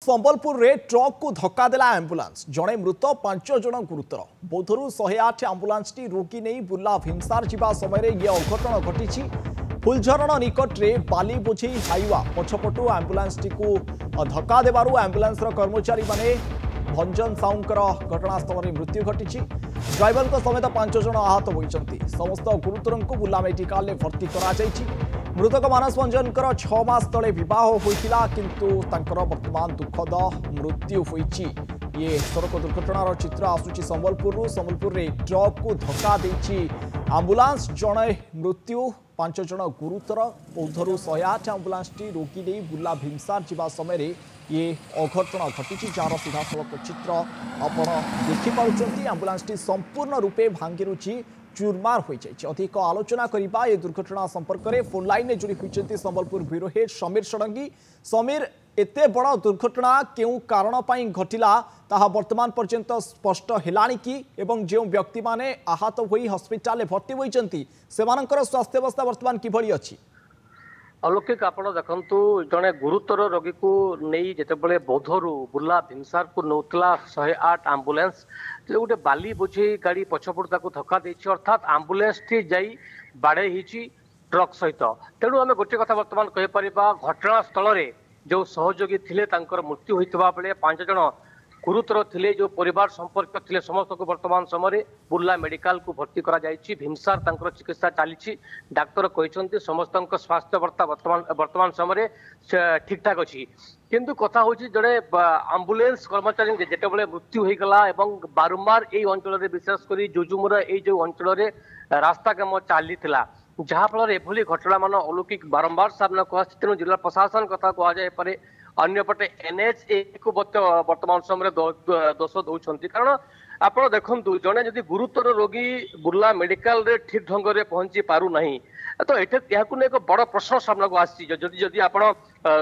संबलपुर रे ट्रक को धक्का देला एम्बुलेंस जड़े मृत 5 जन गुरुतर बौद्धरू 108 आम्बुलांस टी रोगी नहीं बुर्ला भीमसार जावा समय ये अघटन घटी फुलझरण निकट रे बाली बोझे हाइवा पछपटू आम्बुलांस टी को धक्का देवारू एम्बुलेंस कर्मचारी माने भंजन साउंकर घटनास्थल में मृत्यु घटी ड्राइवर समेत 5 जन आहत होती समस्त गुरुतर को बुर्ला मेडिकल भर्ती करा मृतक मानस भंजन 6 मास तले बह होता किंतु वर्तमान दुखद मृत्यु होती ये सड़क दुर्घटनार चित्र आसूची संबलपुर रे ट्रक को धक्का देछि आम्बुलांस जड़े मृत्यु 5 जन गुरुतर बौद्धरू 108 आम्बुलांस टी रोगी नहीं बुर्ला भीमसार जावा समय ये अघटन घटी जार सीधासलख चित्र आपण देखिपुंट आम्बुलांस टी संपूर्ण रूपे भांगी चूरमार हो जाए अधिक आलोचना करबा ये दुर्घटना संपर्क में फोन लाइन में जोड़ी होती संबलपुर ब्यूरो हेड समीर षडंगी। समीर एते बड़ दुर्घटना क्यों कारण पर घटिला ताहा वर्तमान पर्यंत स्पष्ट हेलानी कि एवं जो व्यक्ति माने आहत होई हॉस्पिटल भर्ती होइचंती सेमानकर स्वास्थ्य अवस्था वर्तमान किभଳି अछि? अलौकिक आप देखु जड़े गुरुतर रोगी को नहीं जिते बौद्धरू बुर्ला भीमसार को नौला 108 आम्बुलांस जो गोटे बाली बोझे गाड़ी पछपट धक्का देछि अर्थात आम्बुलांस टी जाई बाड़े ही ट्रक सहित तेणु आम गोटे कथा बर्तमान कहीपर घटनास्थल में जो सहयोगी थे मृत्यु होता बेले 5 जन गुरुतर थिले जो परिवार संपर्क थिले समस्त को वर्तमान समय बुर्ला मेडिकल को भर्ती करा जायछि भीमसार तांकर चिकित्सा चली डाक्तर कहते समस्त स्वास्थ्य अवस्था वर्तमान समय ठीक ठाक अच्छी किंतु कथा हूँ जड़े आम्बुलांस कर्मचारी जिते बड़े मृत्यु हो गला एवं बारंबार यही अंचल विशेषकर जुजुमुरा जो अंचल रास्ता काम चली जहाँफल एभली घटना मान अलौकिक बारंबार सामना को तेणु जिला प्रशासन कथा कहुए अन्यपटे एनएचए को वर्तमान समय दोष दौरान कारण आप देखु जड़े जदि गुरुतर रोगी बुर्ला मेडिकल रे ठीक ढंग से पहुंची पारु नहीं तो यह एक बड़ प्रश्न सामना को आदि आप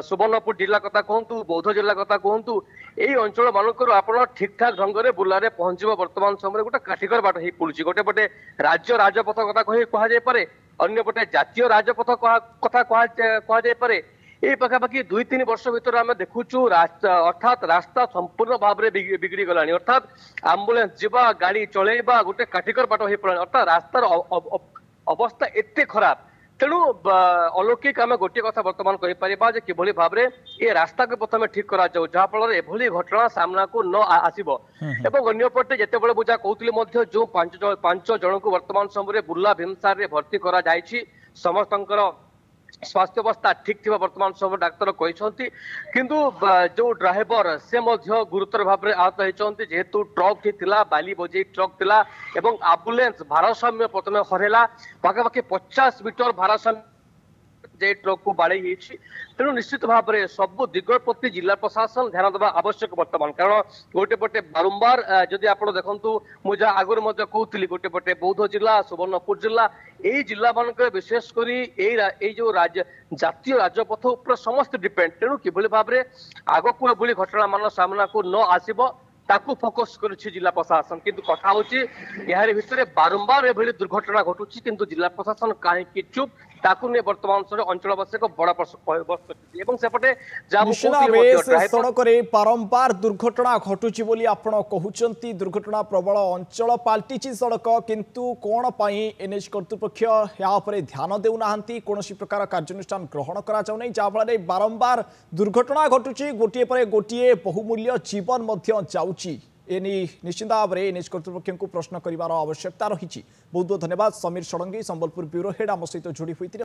सुवर्णपुर जिला कथा कहतु बौद्ध जिला कथा कहतु यही अंचल मानकर आप ठीक ठाक ढंग से बुर्ला पहुंचब वर्तमान समय गोटे काठिकर बाट हो पड़ी गोटे पटे राज्य राजपथ कथा कहुए अन्यपटे जातीय राजपथ कथा कहुए ये पखापाखि 2-3 वर्ष भर आम देखुचु अर्थात रास्ता संपूर्ण भाव में बिगड़ी गलानी अर्थात आम्बुलांस जीवा गाड़ी चलेबा गोटे काठिकर बाट हो पड़ा अर्थात रास्तार अवस्था एते खराब तेणु अलौकिक आम गोटे कथा बर्तमान कहीपर किभली भाव में ये रास्ता को प्रथम ठीक करा जहाँफल एभली घटना सामना को न आसब एवं अन्यपटे जिते बड़े बुझा कहते जो 5 जन को वर्तमान समय बुर्ला भीमसार भर्ती करा जायछि समस्त स्वास्थ्य अवस्था ठीक थी वर्तमान समय डाक्तर कहते किंतु जो ड्राइवर से गुरुतर भाव में आहत होती जेहेतु ट्रक ही बाली बोझे ट्रक थिला एवं आम्बुलांस भारसाम्य प्रथम हरेला पाखापाखि 50 मीटर भारसाम्य जे ट्रक को बाड़े तेणु निश्चित भाव में सबू दिग प्रति जिला प्रशासन ध्यान देवा आवश्यक वर्तमान कारण गोटे पटे बारंबार जदि आप देखु मुझे आगुरी कहती गोटे पटे बौद्ध जिला सुवर्णपुर जिला यही जिला मानक विशेषकर जो जातीय राजपथ उपर समस्त डिपेंड तेणु किभली भाव में आग को एभली घटना मान सामना को न आसब ताकू फोकस करुछि जिला प्रशासन किंतु कथा होछि यार भितर बारंबार एभली दुर्घटना घटुछि किंतु जिला प्रशासन काहे चुप ताकू ने वर्तमान समय अंचलवासी को बड़ा प्रश्न सेपटे सड़क बारंबार दुर्घटना घटुछि बोली आपण कहउचंती दुर्घटना प्रबल अंचल पाल्टिछि सड़क किंतु कोन पई एनएच कर्तृपक्ष या उपरे ध्यान देउ नाहंती कोनोसी प्रकार कार्यानुष्ठान ग्रहण करा जाउ नै जा फल बारंबार दुर्घटना घटुछि गोटिए पर गोटिए बहुमूल्य जीवन मध्य जाउछि एनी निश्चित भाव में एनएच कर्तृपक्ष को प्रश्न करार आवश्यकता रही। बहुत बहुत धन्यवाद समीर षडंगी संबलपुर ब्यूरो हेड आम सहित जोड़ी हुई।